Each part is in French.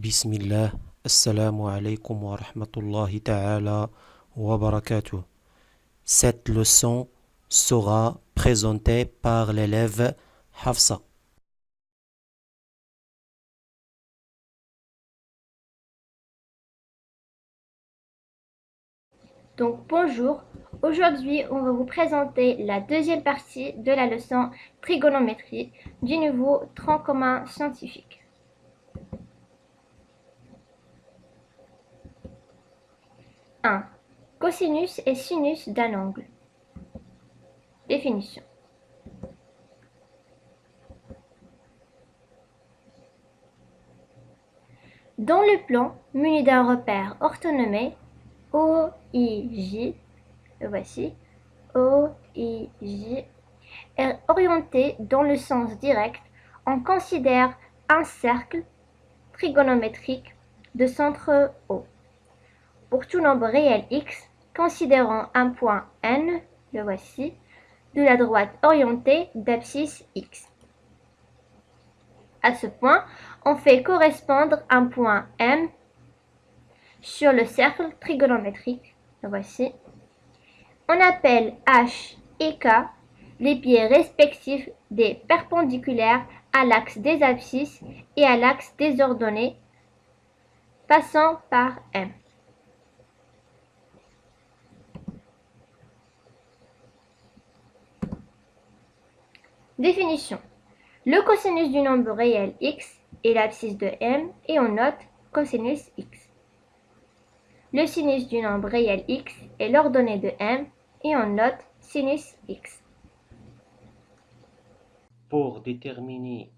Bismillah, assalamu alaikum wa rahmatullahi ta'ala wa barakatuh. Cette leçon sera présentée par l'élève Hafsa. Donc bonjour, aujourd'hui on va vous présenter la deuxième partie de la leçon trigonométrie du niveau tronc commun scientifique. Un. Cosinus et sinus d'un angle. Définition. Dans le plan muni d'un repère orthonomé OIJ, le voici, OIJ est orienté dans le sens direct, on considère un cercle trigonométrique de centre O. Pour tout nombre réel x, considérons un point N, le voici, de la droite orientée d'abscisse x. À ce point, on fait correspondre un point M sur le cercle trigonométrique, le voici. On appelle H et K les pieds respectifs des perpendiculaires à l'axe des abscisses et à l'axe des ordonnées, passant par M. Définition. Le cosinus du nombre réel x est l'abscisse de M et on note cosinus x. Le sinus du nombre réel x est l'ordonnée de M et on note sinus x. Pour déterminer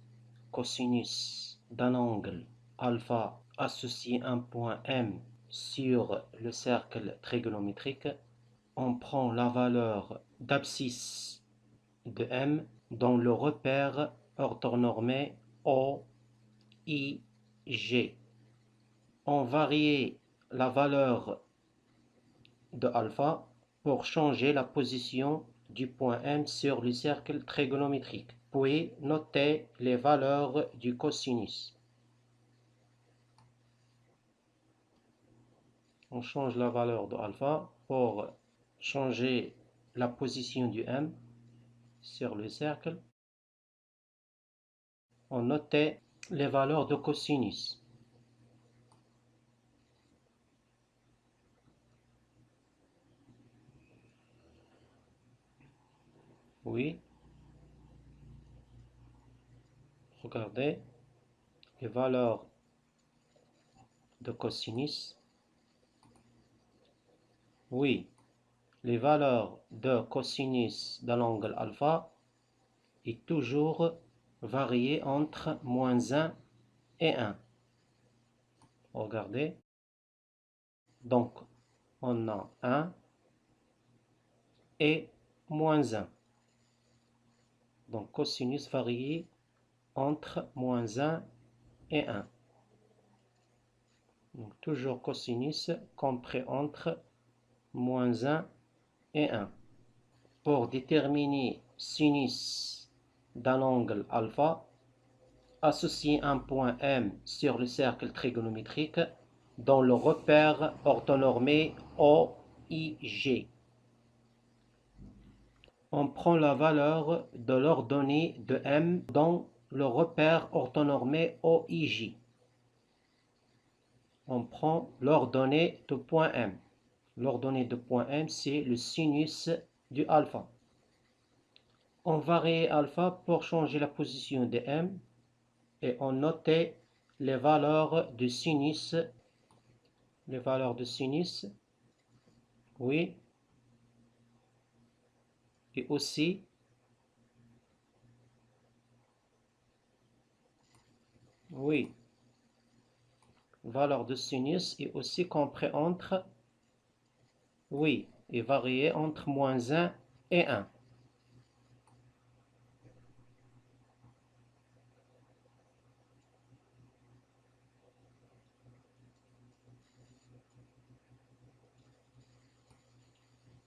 cosinus d'un angle alpha associé à un point M sur le cercle trigonométrique, on prend la valeur d'abscisse de M dans le repère orthonormé OIG. On varie la valeur de alpha pour changer la position du point M sur le cercle trigonométrique. Puis noter les valeurs du cosinus. On change la valeur de alpha pour changer la position du M sur le cercle. On notait les valeurs de cosinus. Oui. Regardez les valeurs de cosinus. Oui. Les valeurs de cosinus de l'angle alpha est toujours variée entre moins 1 et 1. Regardez. Donc, on a 1 et moins 1. Donc, cosinus varie entre moins 1 et 1. Donc, toujours cosinus compris entre moins 1 et 1. Pour déterminer sinus d'un angle alpha, associer un point M sur le cercle trigonométrique dans le repère orthonormé OIG. On prend la valeur de l'ordonnée de M dans le repère orthonormé OIJ. On prend l'ordonnée de point M. L'ordonnée de point M, c'est le sinus du alpha. On varie alpha pour changer la position de M et on notait les valeurs de sinus. Les valeurs de sinus, oui, et aussi oui, valeur de sinus est aussi compris entre, oui, et varié entre moins 1 et 1.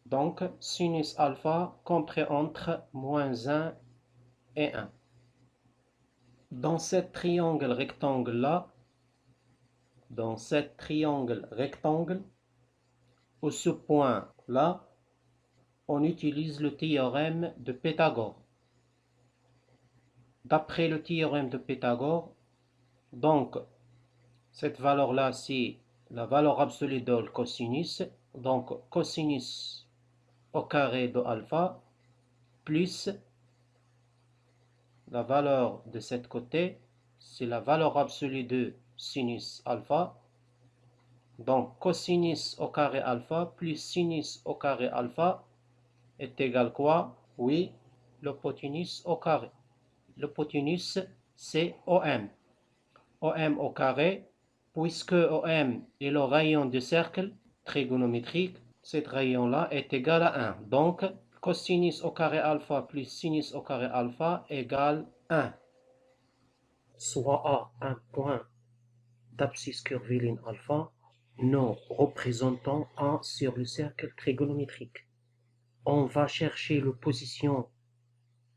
Donc, sinus alpha compris entre moins 1 et 1. Dans ce triangle rectangle-là, dans cet triangle rectangle, où ce point-là, on utilise le théorème de Pythagore. D'après le théorème de Pythagore, donc, cette valeur-là, c'est la valeur absolue de cosinus. Donc, cosinus au carré de alpha plus la valeur de cet côté, c'est la valeur absolue de sinus alpha. Donc, cosinus au carré alpha plus sinus au carré alpha est égal quoi? Oui, l'hypoténuse au carré. L'hypoténuse, c'est OM. OM au carré, puisque OM est le rayon du cercle trigonométrique, cet rayon-là est égal à 1. Donc, cosinus au carré alpha plus sinus au carré alpha égale 1. Soit A, un point d'abscisse curviligne alpha, nous représentons 1 sur le cercle trigonométrique. On va chercher la position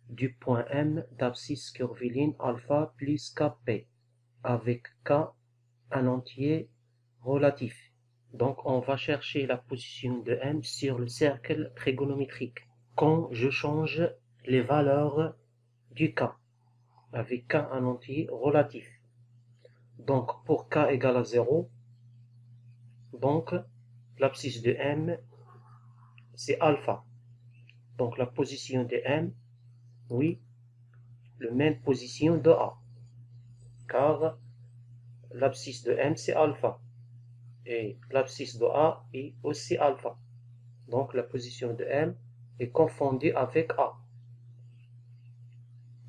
du point M d'abscisse curviligne alpha plus Kp, avec K un entier relatif. Donc on va chercher la position de M sur le cercle trigonométrique quand je change les valeurs du K avec K un entier relatif. Donc pour K égale à 0, donc l'abscisse de M c'est alpha. Donc la position de M, oui, la même position de A, car l'abscisse de M c'est alpha et l'abscisse de A est aussi alpha. Donc la position de M est confondue avec A.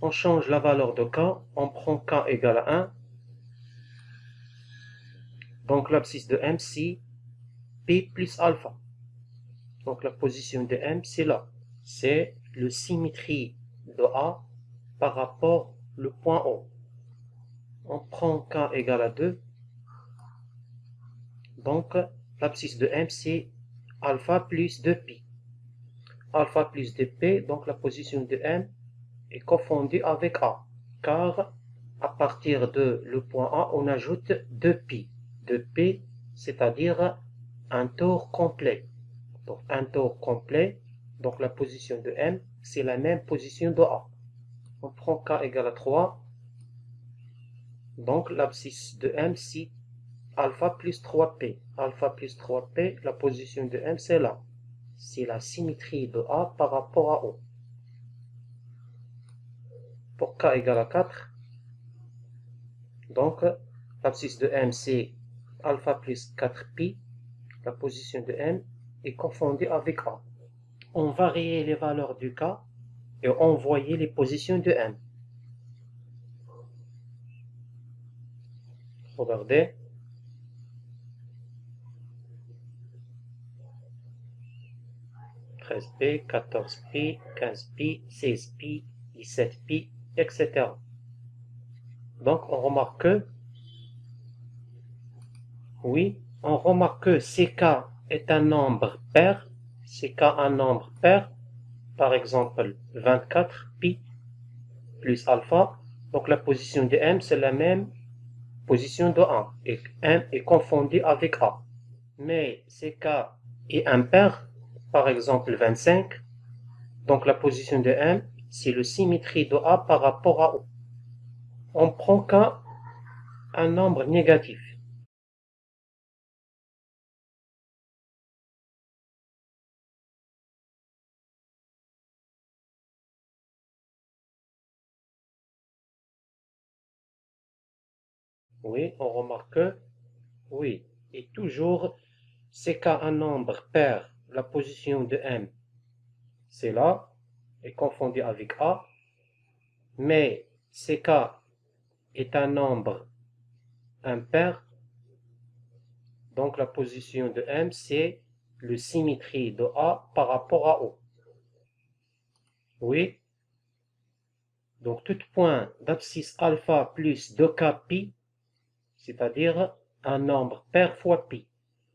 On change la valeur de K, on prend K égale à 1. Donc l'abscisse de M c'est P plus alpha. Donc la position de M c'est là. C'est la symétrie de A par rapport au point O. On prend K égale à 2. Donc l'abscisse de M c'est alpha plus 2pi. Alpha plus 2p, donc la position de M est confondue avec A. Car à partir de le point A, on ajoute 2pi. 2p, c'est-à-dire un tour complet. Donc un tour complet, donc la position de M, c'est la même position de A. On prend K égale à 3. Donc l'abscisse de M, c'est alpha plus 3p. Alpha plus 3p, la position de M, c'est là. C'est la symétrie de A par rapport à O. Pour K égale à 4, donc l'abscisse de M c'est alpha plus 4pi, la position de M est confondue avec A. On variait les valeurs du K et on voyait les positions de M. Regardez. P, 14pi, 15pi, 16pi, 17pi, etc. Donc on remarque que, oui, on remarque que CK est un nombre pair, CK un nombre pair, par exemple 24pi plus alpha, donc la position de M c'est la même position de 1, et M est confondu avec A. Mais CK est impair, par exemple 25, donc la position de M c'est la symétrie de A par rapport à O. On prend K un nombre négatif. Oui, on remarque que, oui, et toujours, CK un nombre pair, la position de M, c'est là, est confondu avec A, mais CK est un nombre impair, donc la position de M, c'est la symétrie de A par rapport à O. Oui, donc tout point d'abscisse alpha plus 2kpi, c'est-à-dire un nombre pair fois pi.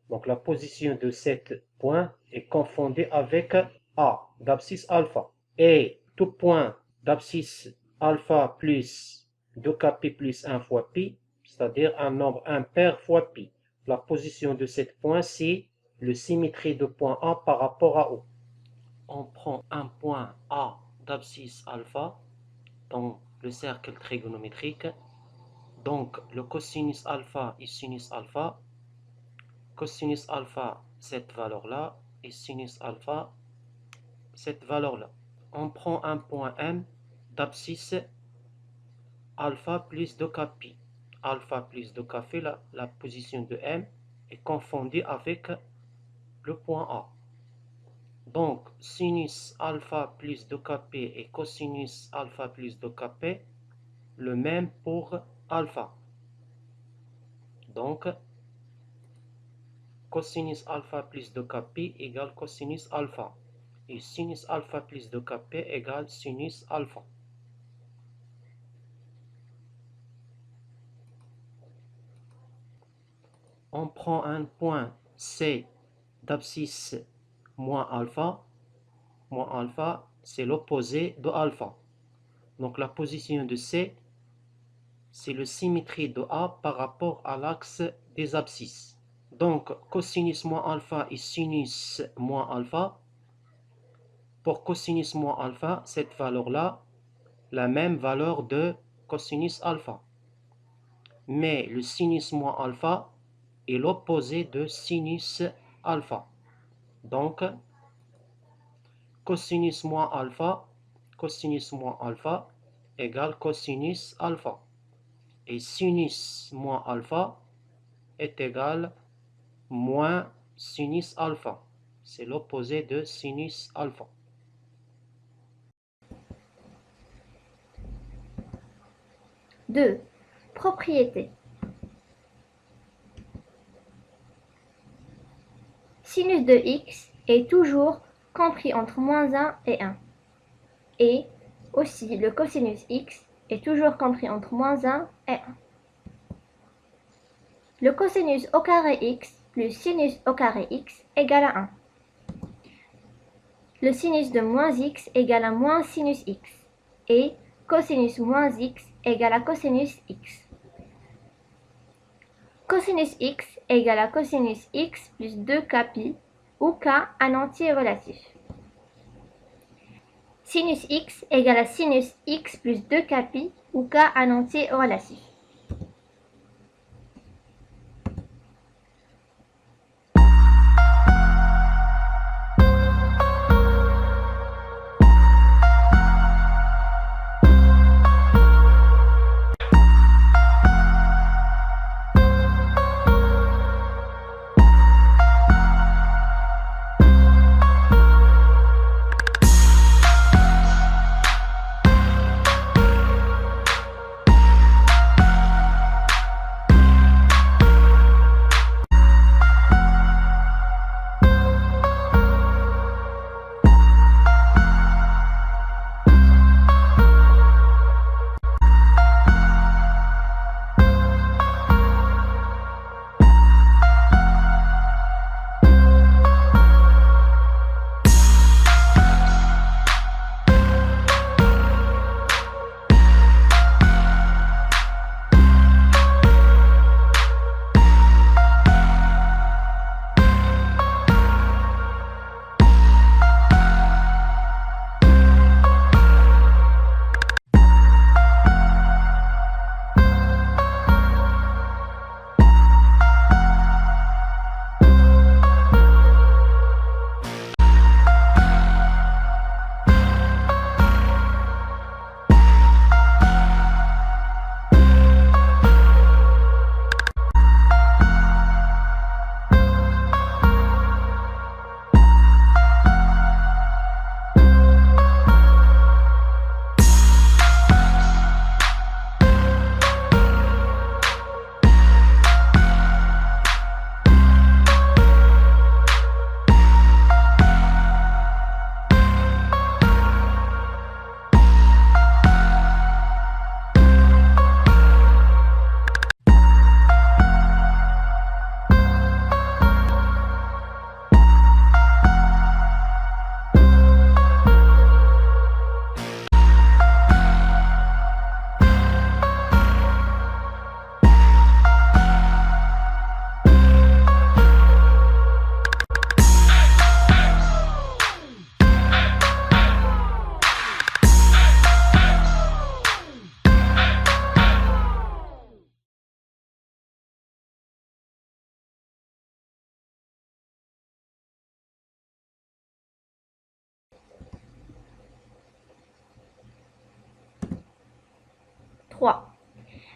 Donc la position de cet point est confondue avec A d'abscisse alpha. Et tout point d'abscisse alpha plus 2kpi plus 1 fois pi, c'est-à-dire un nombre impair fois pi. La position de cet point, c'est le symétrie de point A par rapport à O. On prend un point A d'abscisse alpha dans le cercle trigonométrique. Donc, le cosinus alpha et sinus alpha. Cosinus alpha, cette valeur-là, et sinus alpha, cette valeur-là. On prend un point M d'abscisse alpha plus 2k pi. Alpha plus 2k fait la position de M est confondue avec le point A. Donc, sinus alpha plus 2kp et cosinus alpha plus 2kp, le même pour alpha. Donc, cosinus alpha plus 2kp égale cosinus alpha. Et sinus alpha plus 2kp égale sinus alpha. On prend un point C d'abscisse moins alpha. Moins alpha, c'est l'opposé de alpha. Donc la position de C, c'est le symétrie de A par rapport à l'axe des abscisses. Donc cosinus moins alpha et sinus moins alpha. Pour cosinus moins alpha, cette valeur-là, la même valeur de cosinus alpha. Mais le sinus moins alpha est l'opposé de sinus alpha. Donc, cosinus moins alpha égale cosinus alpha. Et sinus moins alpha est égal moins sinus alpha. C'est l'opposé de sinus alpha. Deux. Propriété. Sinus de x est toujours compris entre moins 1 et 1. Et aussi le cosinus x est toujours compris entre moins 1 et 1. Le cosinus au carré x plus sinus au carré x égale à 1. Le sinus de moins x égale à moins sinus x. Et cosinus moins x égale à cosinus x. Cosinus x égale à cosinus x plus 2k pi, où k un entier relatif. Sinus x égale à sinus x plus 2k pi, où k un entier relatif.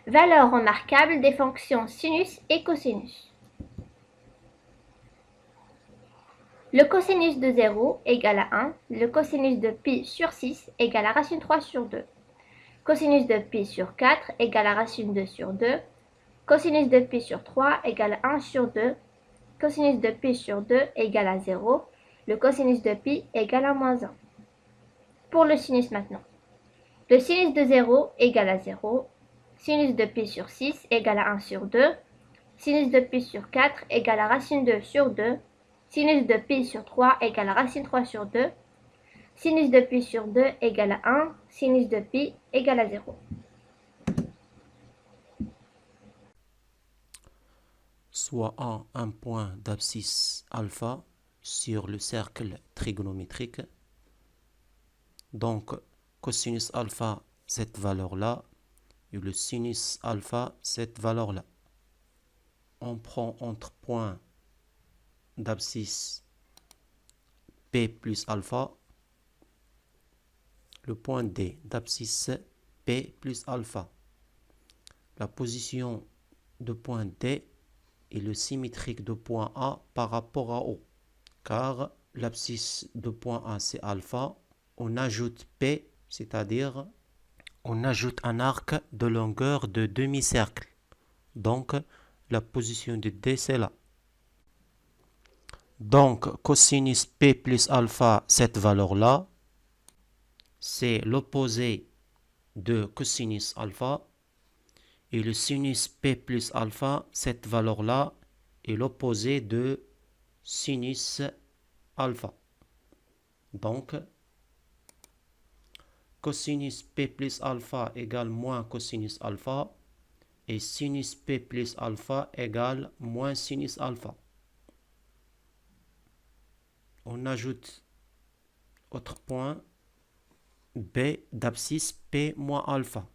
Valeurs remarquables des fonctions sinus et cosinus. Le cosinus de 0 égale à 1. Le cosinus de pi sur 6 égale à racine 3 sur 2. Cosinus de pi sur 4 égale à racine 2 sur 2. Cosinus de pi sur 3 égale à 1 sur 2. Cosinus de pi sur 2 égale à 0. Le cosinus de pi égale à moins 1. Pour le sinus maintenant. Le sinus de 0 égale à 0. Sinus de pi sur 6 égale à 1 sur 2. Sinus de pi sur 4 égale à racine 2 sur 2. Sinus de pi sur 3 égale à racine 3 sur 2. Sinus de pi sur 2 égale à 1. Sinus de pi égale à 0. Soit un point d'abscisse alpha sur le cercle trigonométrique. Donc, cosinus alpha, cette valeur-là, et le sinus alpha, cette valeur-là. On prend entre points d'abscisse P plus alpha, le point D d'abscisse P plus alpha. La position de point D est le symétrique de point A par rapport à O, car l'abscisse de point A c'est alpha. On ajoute P, c'est-à-dire on ajoute un arc de longueur de demi-cercle. Donc la position de D c'est là. Donc cosinus P plus alpha, cette valeur-là, c'est l'opposé de cosinus alpha. Et le sinus P plus alpha, cette valeur-là, est l'opposé de sinus alpha. Donc, cosinus P plus alpha égale moins cosinus alpha. Et sinus P plus alpha égale moins sinus alpha. On ajoute autre point B d'abscisse P moins alpha.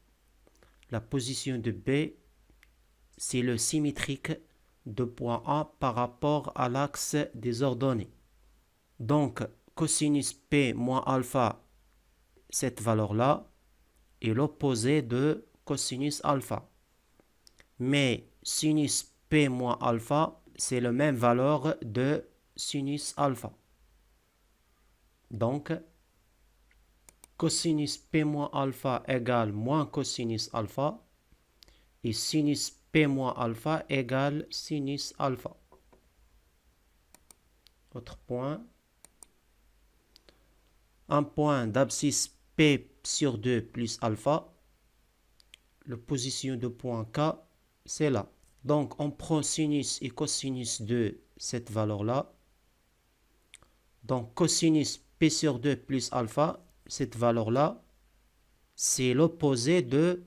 La position de B, c'est le symétrique de point A par rapport à l'axe des ordonnées. Donc, cosinus P moins alpha, cette valeur-là, est l'opposé de cosinus alpha. Mais sinus P moins alpha, c'est la même valeur de sinus alpha. Donc, cosinus P moins alpha égale moins cosinus alpha et sinus P moins alpha égale sinus alpha. Autre point. Un point d'abscisse P sur 2 plus alpha. La position de point K, c'est là. Donc, on prend sinus et cosinus de cette valeur-là. Donc, cosinus P sur 2 plus alpha, cette valeur-là, c'est l'opposé de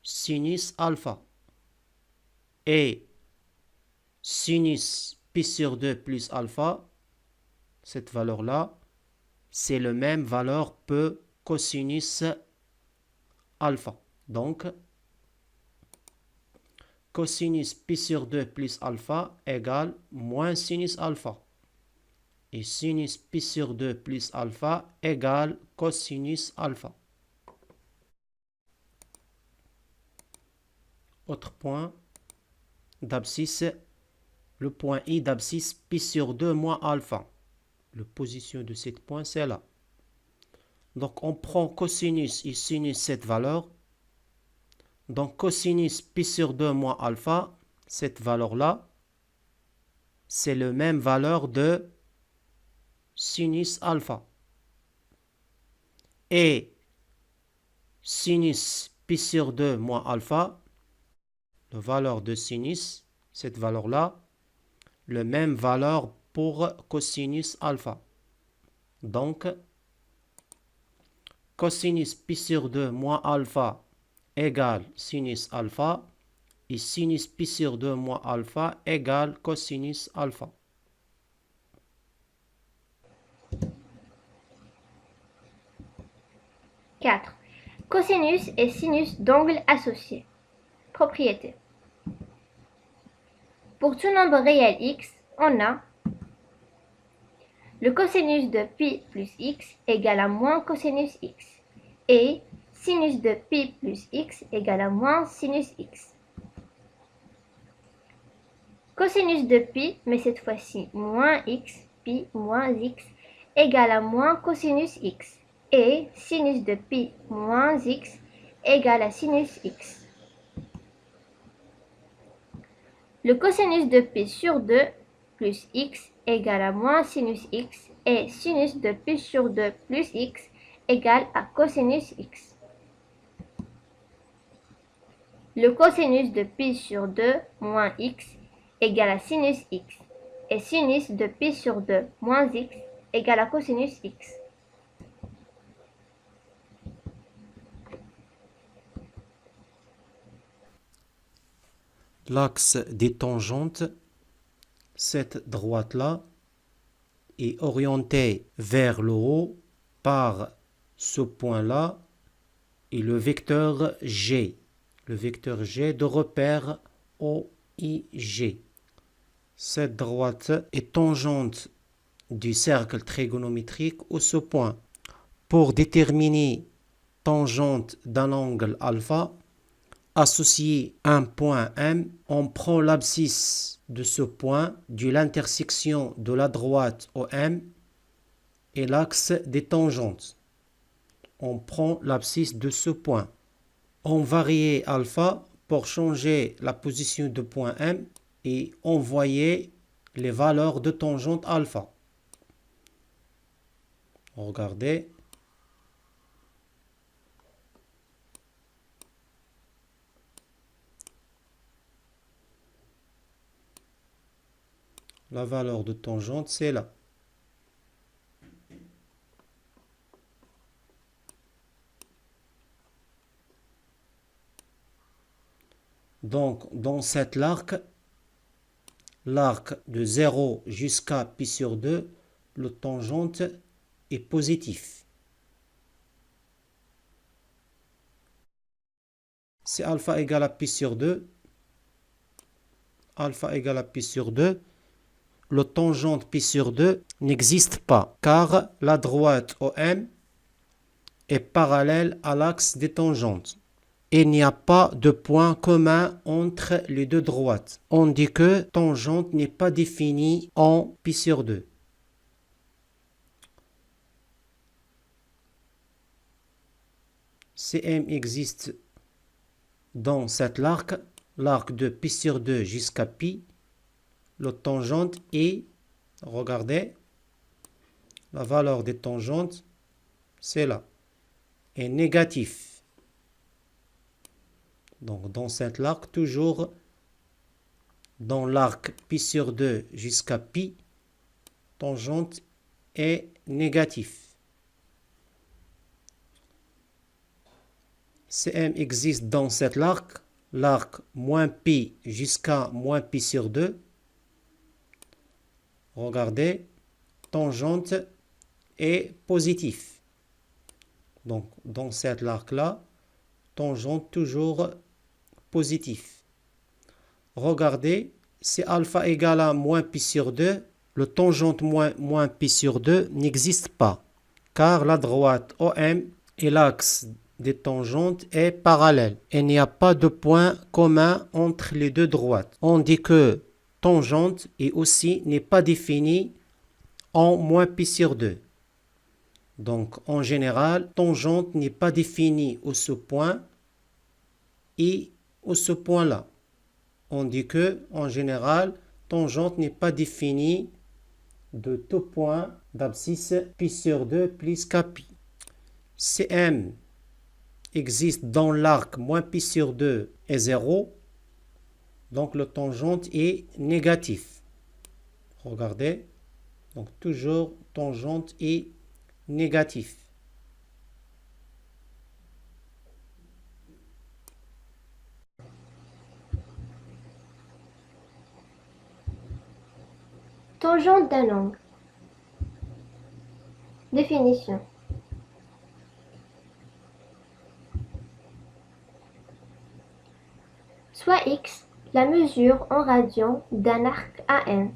sinus alpha. Et sinus pi sur 2 plus alpha, cette valeur-là, c'est la même valeur que cosinus alpha. Donc, cosinus pi sur 2 plus alpha égale moins sinus alpha. Et sinus pi sur 2 plus alpha égale cosinus alpha. Autre point d'abscisse, le point I d'abscisse pi sur 2 moins alpha. La position de ce point, c'est là. Donc, on prend cosinus et sinus cette valeur. Donc, cosinus pi sur 2 moins alpha, cette valeur-là, c'est la même valeur de sinus alpha. Et sinus pi sur 2 moins alpha, la valeur de sinus, cette valeur-là, la même valeur pour cosinus alpha. Donc, cosinus pi sur 2 moins alpha égale sinus alpha et sinus pi sur 2 moins alpha égale cosinus alpha. « 4. Cosinus et sinus d'angles associés. Propriété. Pour tout nombre réel x, on a le cosinus de pi plus x égale à moins cosinus x. Et sinus de pi plus x égale à moins sinus x. Cosinus de pi, mais cette fois-ci moins x, pi moins x, égale à moins cosinus x. Et sinus de pi moins x égale à sinus x. Le cosinus de pi sur 2 plus x égale à moins sinus x. Et sinus de pi sur 2 plus x égale à cosinus x. Le cosinus de pi sur 2 moins x égale à sinus x. Et sinus de pi sur 2 moins x égale à cosinus x. L'axe des tangentes, cette droite-là, est orientée vers le haut par ce point-là et le vecteur G de repère OIG. Cette droite est tangente du cercle trigonométrique ou ce point. Pour déterminer tangente d'un angle alpha, associé à un point M, on prend l'abscisse de ce point de l'intersection de la droite OM et l'axe des tangentes. On prend l'abscisse de ce point. On varie alpha pour changer la position de point M et envoyer les valeurs de tangente alpha. Regardez. La valeur de tangente, c'est là. Donc, dans cet arc de 0 jusqu'à pi sur 2, le tangente est positif. C'est alpha égale à pi sur 2. Alpha égale à pi sur 2. Le tangente pi sur 2 n'existe pas, car la droite OM est parallèle à l'axe des tangentes. Il n'y a pas de point commun entre les deux droites. On dit que tangente n'est pas définie en pi sur 2. CM existe dans cet arc de pi sur 2 jusqu'à pi. Le tangente est, regardez, la valeur des tangentes, c'est là, est négatif. Donc, dans cet arc, toujours dans l'arc pi sur 2 jusqu'à pi, tangente est négatif. CM existe dans cet arc moins pi jusqu'à moins pi sur 2. Regardez, tangente est positif. Donc, dans cet arc-là, tangente toujours positif. Regardez, si alpha égale à moins pi sur 2, le tangente moins pi sur 2 n'existe pas, car la droite OM et l'axe des tangentes est parallèle. Il n'y a pas de point commun entre les deux droites. On dit que tangente et aussi n'est pas définie en moins pi sur 2. Donc, en général, tangente n'est pas définie au ce point et au ce point-là. On dit que, en général, tangente n'est pas définie de tout point d'abscisse pi sur 2 plus kpi. CM existe dans l'arc moins pi sur 2 et 0. Donc, le tangente est négatif. Regardez. Donc, toujours, tangente est négatif. Tangente d'un angle. Définition. Soit x la mesure en radians d'un arc AM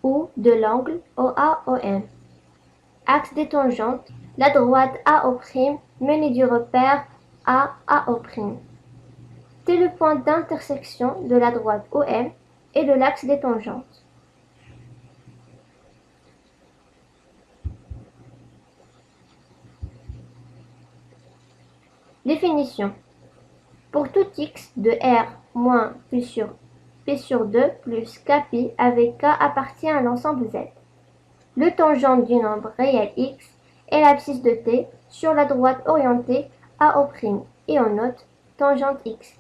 ou de l'angle OA-OM. Axe des tangentes, la droite AO' menée du repère à AO'. C'est le point d'intersection de la droite OM et de l'axe des tangentes. Définition. Pour tout x de R moins P sur 2 plus Kπ avec K appartient à l'ensemble Z. Le tangente du nombre réel x est l'abscisse de t sur la droite orientée AO', et on note tangente x.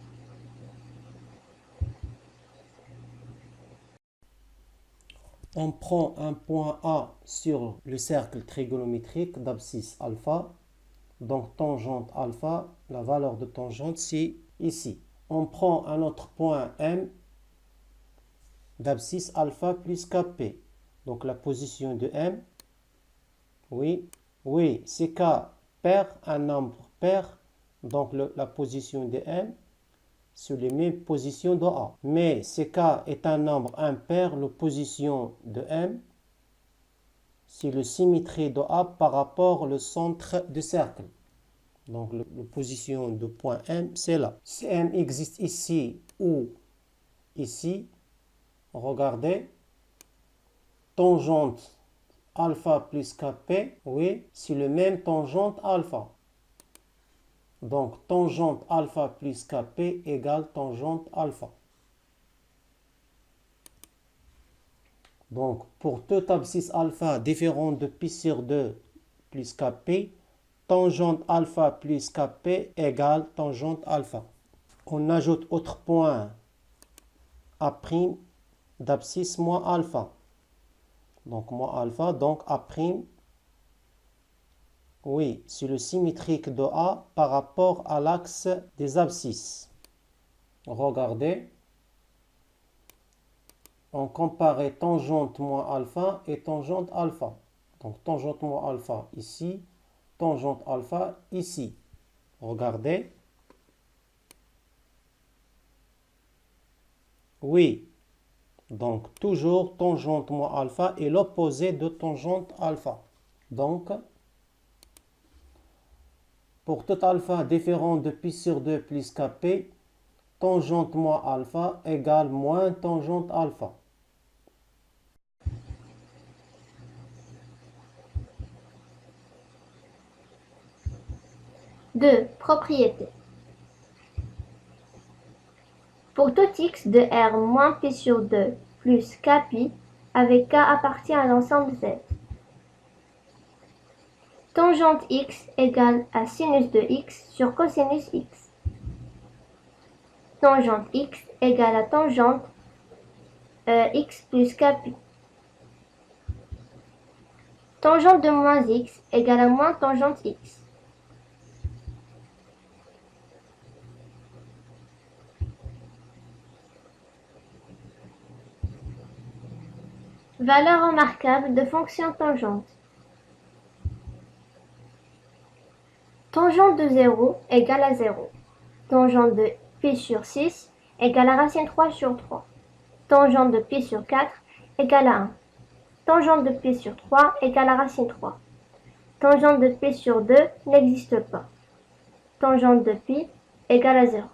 On prend un point A sur le cercle trigonométrique d'abscisse alpha. Donc tangente alpha, la valeur de tangente c'est ici. On prend un autre point M d'abscisse alpha plus Kp. Donc la position de M, oui, c'est K pair, un nombre pair. Donc la position de M sur les mêmes positions de A. Mais si K est un nombre impair, la position de M, c'est la symétrie de A par rapport au centre du cercle. Donc la position de point M, c'est là. Si M existe ici ou ici, regardez, tangente alpha plus Kp, oui, c'est le même tangente alpha. Donc, tangente alpha plus Kp égale tangente alpha. Donc, pour toute abscisse alpha différente de pi sur 2 plus Kp, tangente alpha plus Kp égale tangente alpha. On ajoute autre point A' d'abscisse moins alpha. Donc, moins alpha, donc A'. Oui, c'est le symétrique de A par rapport à l'axe des abscisses. Regardez. On compare tangente moins alpha et tangente alpha. Donc tangente moins alpha ici, tangente alpha ici. Regardez. Oui. Donc toujours tangente moins alpha est l'opposé de tangente alpha. Donc, pour tout alpha différent de pi sur 2 plus Kp, tangente moins alpha égale moins tangente alpha. Deux propriétés. Pour tout x de R moins P sur 2 plus Kπ avec K appartient à l'ensemble Z. Tangente x égale à sinus de x sur cosinus x. Tangente x égale à tangente x plus Kπ. Tangente de moins x égale à moins tangente x. Valeur remarquable de fonction tangente. Tangente de 0 égale à 0. Tangente de pi sur 6 égale à racine 3 sur 3. Tangente de pi sur 4 égale à 1. Tangente de pi sur 3 égale à racine 3. Tangente de pi sur 2 n'existe pas. Tangente de pi égale à 0.